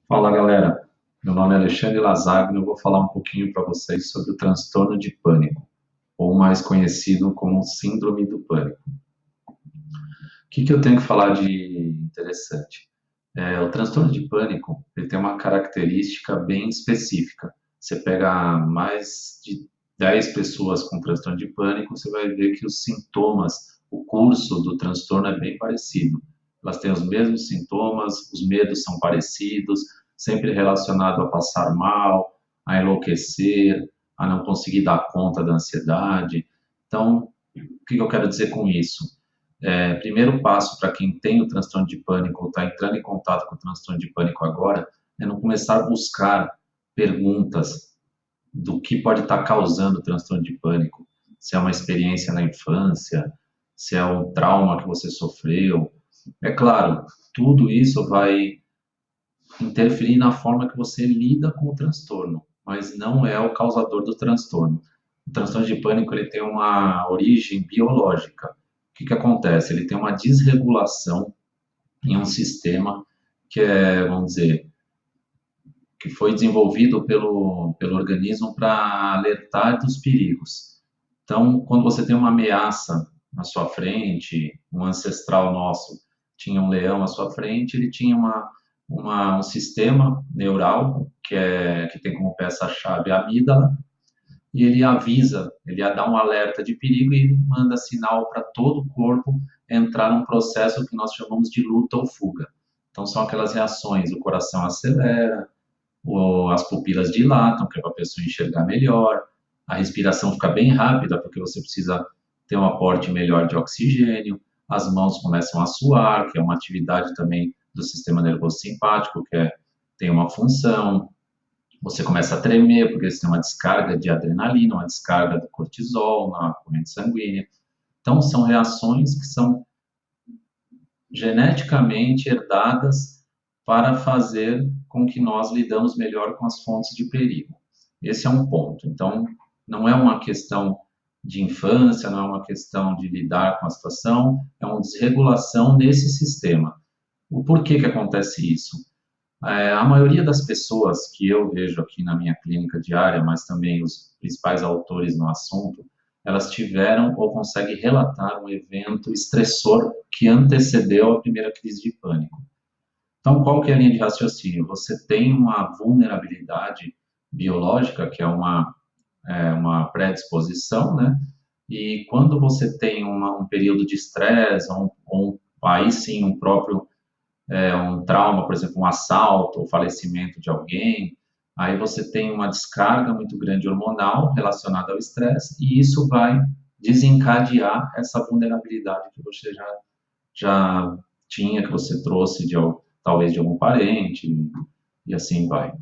Fala galera, meu nome é Alexandre Lazagno e eu vou falar um pouquinho para vocês sobre o transtorno de pânico, ou mais conhecido como síndrome do pânico. O que eu tenho que falar de interessante? O transtorno de pânico ele tem uma característica bem específica. Você pega mais de 10 pessoas com transtorno de pânico, você vai ver que os sintomas, o curso do transtorno é bem parecido. Elas têm os mesmos sintomas, os medos são parecidos, sempre relacionado a passar mal, a enlouquecer, a não conseguir dar conta da ansiedade. Então, o que eu quero dizer com isso? Primeiro passo para quem tem o transtorno de pânico ou está entrando em contato com o transtorno de pânico agora é não começar a buscar perguntas do que pode estar causando o transtorno de pânico. Se é uma experiência na infância, se é um trauma que você sofreu. É claro, tudo isso vai interferir na forma que você lida com o transtorno, mas não é o causador do transtorno. O transtorno de pânico ele tem uma origem biológica. O que acontece? Ele tem uma desregulação em um sistema que é, vamos dizer, que foi desenvolvido pelo organismo para alertar dos perigos. Então, quando você tem uma ameaça na sua frente, um ancestral nosso tinha um leão à sua frente, ele tinha um sistema neural que tem como peça-chave a amígdala, e ele avisa, ele dá um alerta de perigo e manda sinal para todo o corpo entrar num processo que nós chamamos de luta ou fuga. Então, são aquelas reações, o coração acelera, as pupilas dilatam, que é para a pessoa enxergar melhor, a respiração fica bem rápida, porque você precisa ter um aporte melhor de oxigênio, as mãos começam a suar, que é uma atividade também do sistema nervoso simpático, tem uma função, você começa a tremer, porque você tem uma descarga de adrenalina, uma descarga do cortisol na corrente sanguínea. Então, são reações que são geneticamente herdadas para fazer com que nós lidamos melhor com as fontes de perigo. Esse é um ponto. Então, não é uma questão de infância, não é uma questão de lidar com a situação, é uma desregulação nesse sistema. O porquê que acontece isso? A maioria das pessoas que eu vejo aqui na minha clínica diária, mas também os principais autores no assunto, elas tiveram ou conseguem relatar um evento estressor que antecedeu a primeira crise de pânico. Então, qual que é a linha de raciocínio? Você tem uma vulnerabilidade biológica, que é uma predisposição, né? E quando você tem um período de estresse, aí sim um trauma, por exemplo, um assalto, o falecimento de alguém, aí você tem uma descarga muito grande hormonal relacionada ao estresse e isso vai desencadear essa vulnerabilidade que você já tinha, que você trouxe talvez de algum parente e assim vai.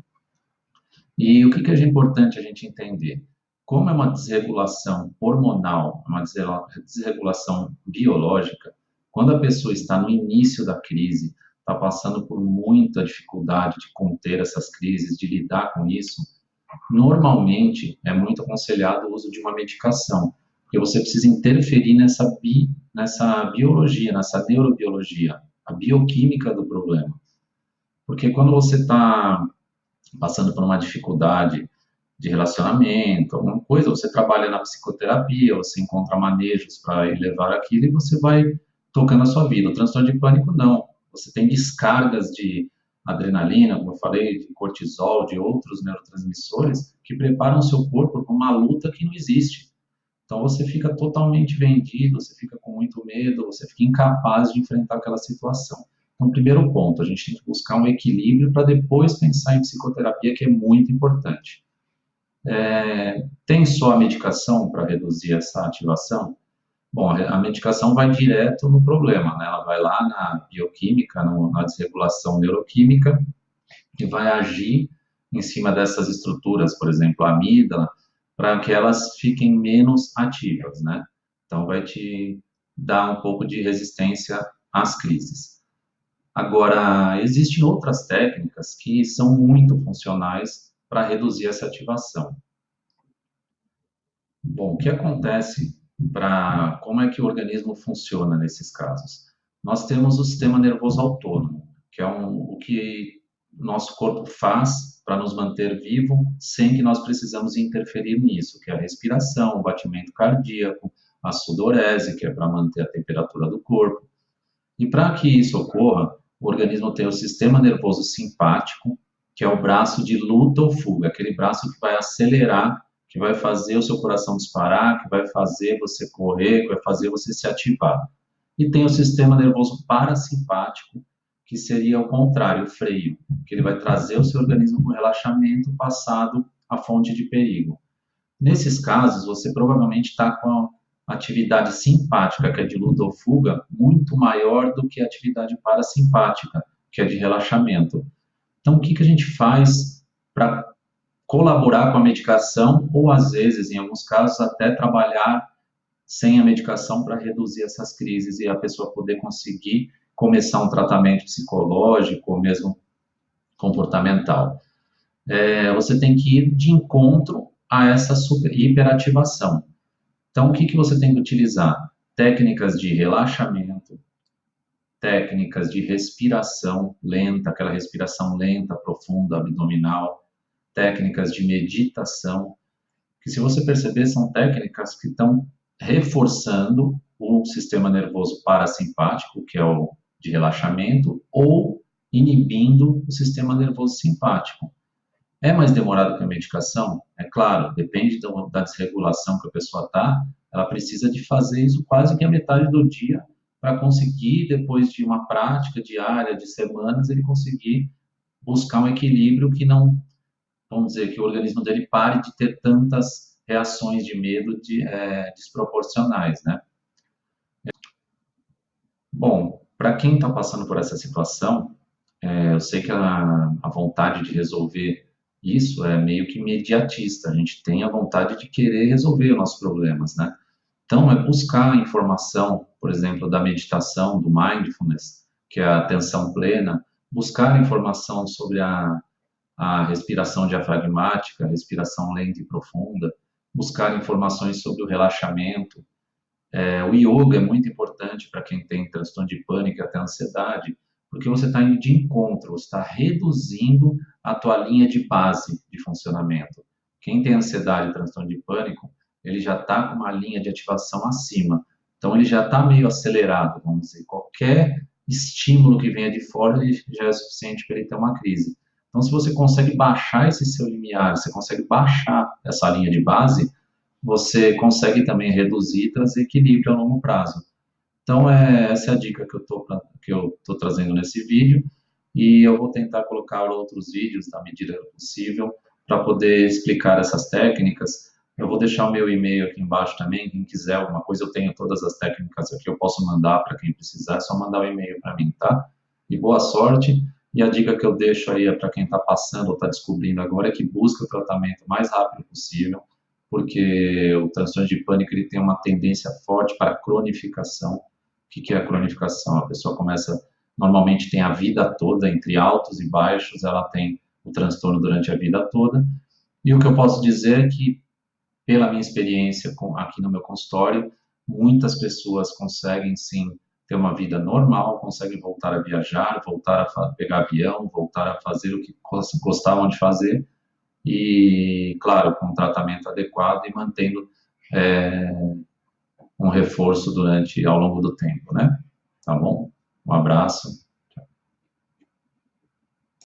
E o que é importante a gente entender? Como é uma desregulação hormonal, uma desregulação biológica, quando a pessoa está no início da crise, está passando por muita dificuldade de conter essas crises, de lidar com isso, normalmente é muito aconselhado o uso de uma medicação, porque você precisa interferir nessa biologia, nessa neurobiologia, a bioquímica do problema. Porque quando você está passando por uma dificuldade de relacionamento, alguma coisa, você trabalha na psicoterapia, você encontra manejos para elevar aquilo e você vai tocando a sua vida. O transtorno de pânico, não. Você tem descargas de adrenalina, como eu falei, de cortisol, de outros neurotransmissores, que preparam o seu corpo para uma luta que não existe. Então você fica totalmente vendido, você fica com muito medo, você fica incapaz de enfrentar aquela situação. Então, primeiro ponto, a gente tem que buscar um equilíbrio para depois pensar em psicoterapia, que é muito importante. Tem só a medicação para reduzir essa ativação? Bom, a medicação vai direto no problema, né? Ela vai lá na bioquímica, na desregulação neuroquímica, e vai agir em cima dessas estruturas, por exemplo, a amígdala, para que elas fiquem menos ativas, né? Então, vai te dar um pouco de resistência às crises. Agora, existem outras técnicas que são muito funcionais para reduzir essa ativação. Bom, o que acontece como é que o organismo funciona nesses casos? Nós temos o sistema nervoso autônomo, que é o que nosso corpo faz para nos manter vivo, sem que nós precisamos interferir nisso, que é a respiração, o batimento cardíaco, a sudorese, que é para manter a temperatura do corpo. E para que isso ocorra, o organismo tem o sistema nervoso simpático, que é o braço de luta ou fuga, aquele braço que vai acelerar, que vai fazer o seu coração disparar, que vai fazer você correr, que vai fazer você se ativar. E tem o sistema nervoso parasimpático, que seria o contrário, o freio, que ele vai trazer o seu organismo para o relaxamento passado a fonte de perigo. Nesses casos, você provavelmente está com a atividade simpática, que é de luta ou fuga, muito maior do que a atividade parasimpática, que é de relaxamento. Então, o que, que a gente faz para colaborar com a medicação, ou às vezes, em alguns casos, até trabalhar sem a medicação para reduzir essas crises e a pessoa poder conseguir começar um tratamento psicológico ou mesmo comportamental? Você tem que ir de encontro a essa hiperativação. Então, o que, que você tem que utilizar? Técnicas de relaxamento, técnicas de respiração lenta, aquela respiração lenta, profunda, abdominal, técnicas de meditação, que se você perceber, são técnicas que estão reforçando o sistema nervoso parasimpático, que é o de relaxamento, ou inibindo o sistema nervoso simpático. É mais demorado que a medicação? É claro, depende da desregulação que a pessoa está, ela precisa de fazer isso quase que a metade do dia para conseguir, depois de uma prática diária de semanas, ele conseguir buscar um equilíbrio que não, vamos dizer, que o organismo dele pare de ter tantas reações de medo desproporcionais, né? Bom, para quem está passando por essa situação, eu sei que a vontade de resolver isso é meio que imediatista. A gente tem a vontade de querer resolver os nossos problemas, né? Então, é buscar informação, por exemplo, da meditação, do mindfulness, que é a atenção plena, buscar informação sobre a respiração diafragmática, a respiração lenta e profunda, buscar informações sobre o relaxamento. O yoga é muito importante para quem tem transtorno de pânico e até ansiedade, porque você está indo de encontro, você está reduzindo a tua linha de base de funcionamento. Quem tem ansiedade e transtorno de pânico, ele já está com uma linha de ativação acima. Então, ele já está meio acelerado, vamos dizer. Qualquer estímulo que venha de fora, ele já é suficiente para ele ter uma crise. Então, se você consegue baixar esse seu limiar, você consegue baixar essa linha de base, você consegue também reduzir e trazer equilíbrio a longo prazo. Então, essa é a dica que eu estou trazendo nesse vídeo, e eu vou tentar colocar outros vídeos na medida do possível para poder explicar essas técnicas. Eu vou deixar o meu e-mail aqui embaixo também, quem quiser alguma coisa, eu tenho todas as técnicas aqui, eu posso mandar para quem precisar, é só mandar o e-mail para mim, tá? E boa sorte, e a dica que eu deixo aí é para quem está passando ou está descobrindo agora é que busque o tratamento o mais rápido possível, porque o transtorno de pânico ele tem uma tendência forte para a cronificação. O que é a cronificação? A pessoa começa, normalmente tem a vida toda, entre altos e baixos, ela tem o transtorno durante a vida toda. E o que eu posso dizer é que, pela minha experiência aqui no meu consultório, muitas pessoas conseguem sim ter uma vida normal, conseguem voltar a viajar, voltar a pegar avião, voltar a fazer o que gostavam de fazer, e, claro, com um tratamento adequado e mantendo um reforço ao longo do tempo, né? Tá bom? Um abraço.